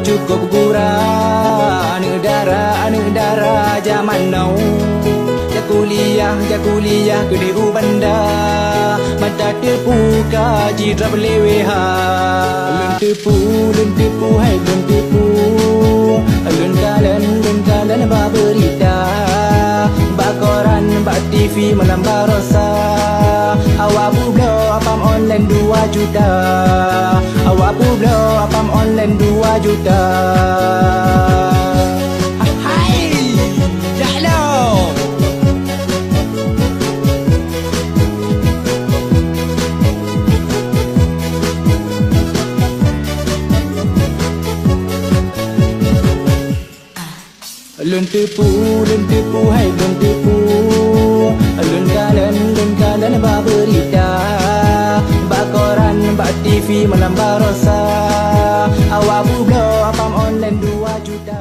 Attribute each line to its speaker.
Speaker 1: cukup gurau. Anak dara zaman now. Jak kuliah gede bandar. Mata terbuka jidra beleweha. Lun tipu hai lun tipu. Lun kalen ba berita. Ba koran ba TV malam barosa. Awak bublo apam online 2 juta. Awak bublo apam online 2 juta. Lun tipu hai lun tipu. Lun kalen ba berita. Ba koran ba TV malam barosa. Awak bublo apam online 2 juta.